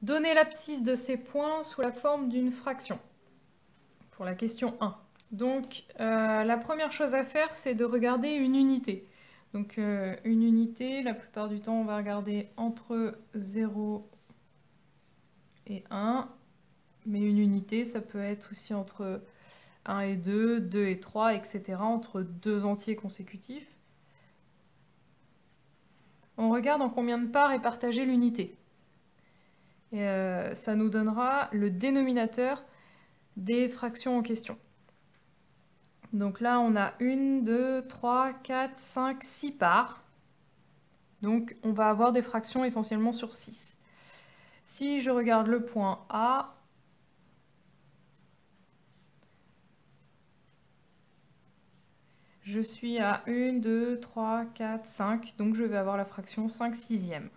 Donnez l'abscisse de ces points sous la forme d'une fraction. Pour la question 1. Donc, la première chose à faire, c'est de regarder une unité. Donc, une unité, la plupart du temps, on va regarder entre 0 et 1. Mais une unité, ça peut être aussi entre 1 et 2, 2 et 3, etc. Entre deux entiers consécutifs. On regarde en combien de parts est partagée l'unité. Ça nous donnera le dénominateur des fractions en question. Donc là, on a 1, 2, 3, 4, 5, 6 parts. Donc on va avoir des fractions essentiellement sur 6. Si je regarde le point A, je suis à 1, 2, 3, 4, 5. Donc je vais avoir la fraction 5 sixièmes.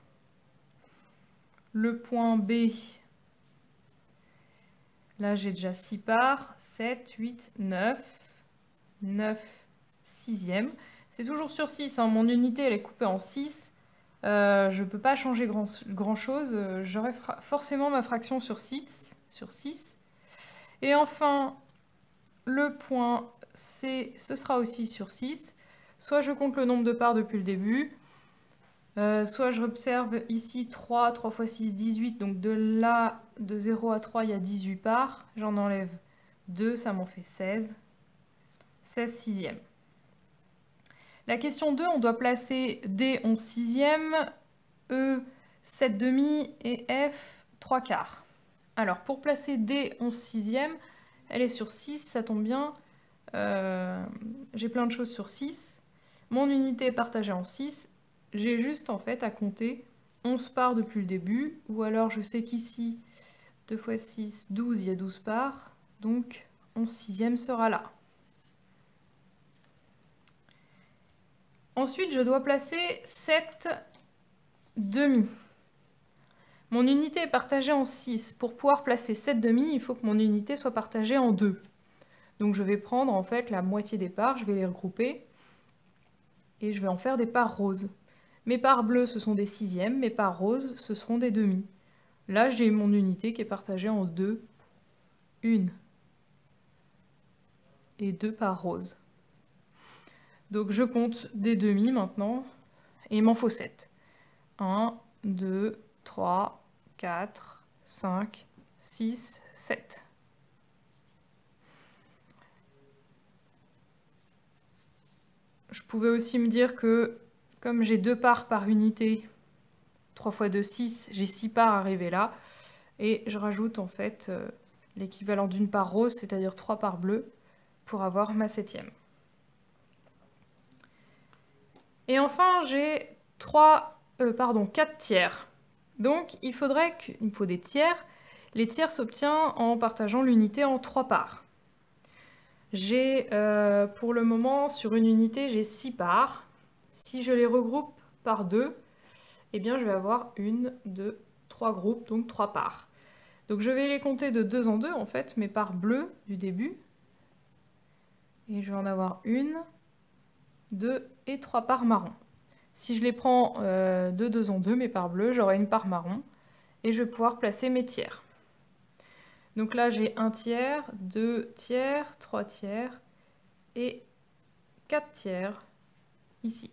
Le point B, là j'ai déjà 6 parts. 7, 8, 9. 9 sixièmes. C'est toujours sur 6. Hein. Mon unité, elle est coupée en 6. Je ne peux pas changer grand chose. J'aurai forcément ma fraction sur 6. Et enfin, le point C, ce sera aussi sur 6. Soit je compte le nombre de parts depuis le début, soit j'observe ici 3 fois 6, 18. Donc de là, de 0 à 3, il y a 18 parts. J'en enlève 2, ça m'en fait 16. 16 sixièmes. La question 2, on doit placer D 11 sixièmes, E 7 demi et F 3 quarts. Alors pour placer D 11 sixièmes, elle est sur 6, ça tombe bien. J'ai plein de choses sur 6. Mon unité est partagée en 6. J'ai juste en fait à compter 11 parts depuis le début. Ou alors je sais qu'ici, 2 fois 6, 12, il y a 12 parts. Donc 11 sixièmes sera là. Ensuite, je dois placer 7 demi. Mon unité est partagée en 6. Pour pouvoir placer 7 demi, il faut que mon unité soit partagée en 2. Donc je vais prendre en fait la moitié des parts, je vais les regrouper et je vais en faire des parts roses. Mes parts bleues, ce sont des sixièmes, mes parts roses, ce seront des demi. Là, j'ai mon unité qui est partagée en 2, 1 et 2 parts roses. Donc je compte des demi maintenant, et il m'en faut 7. 1, 2, 3, 4, 5, 6, 7. Je pouvais aussi me dire que, comme j'ai 2 parts par unité, 3 fois 2, 6, j'ai 6 parts arrivées là, et je rajoute en fait l'équivalent d'une part rose, c'est-à-dire 3 parts bleues, pour avoir ma 7e. Et enfin, j'ai 4 tiers. Donc, il me faut des tiers. Les tiers s'obtiennent en partageant l'unité en 3 parts. J'ai, pour le moment, sur une unité, j'ai 6 parts. Si je les regroupe par 2, eh bien, je vais avoir 1, 2, 3 groupes, donc 3 parts. Donc, je vais les compter de 2 en 2, en fait, mes parts bleues du début. Et je vais en avoir 1, 2 et 3 parts marron. Si je les prends de 2 en 2, mes parts bleues, j'aurai une part marron. Et je vais pouvoir placer mes tiers. Donc là, j'ai 1 tiers, 2 tiers, 3 tiers et 4 tiers ici.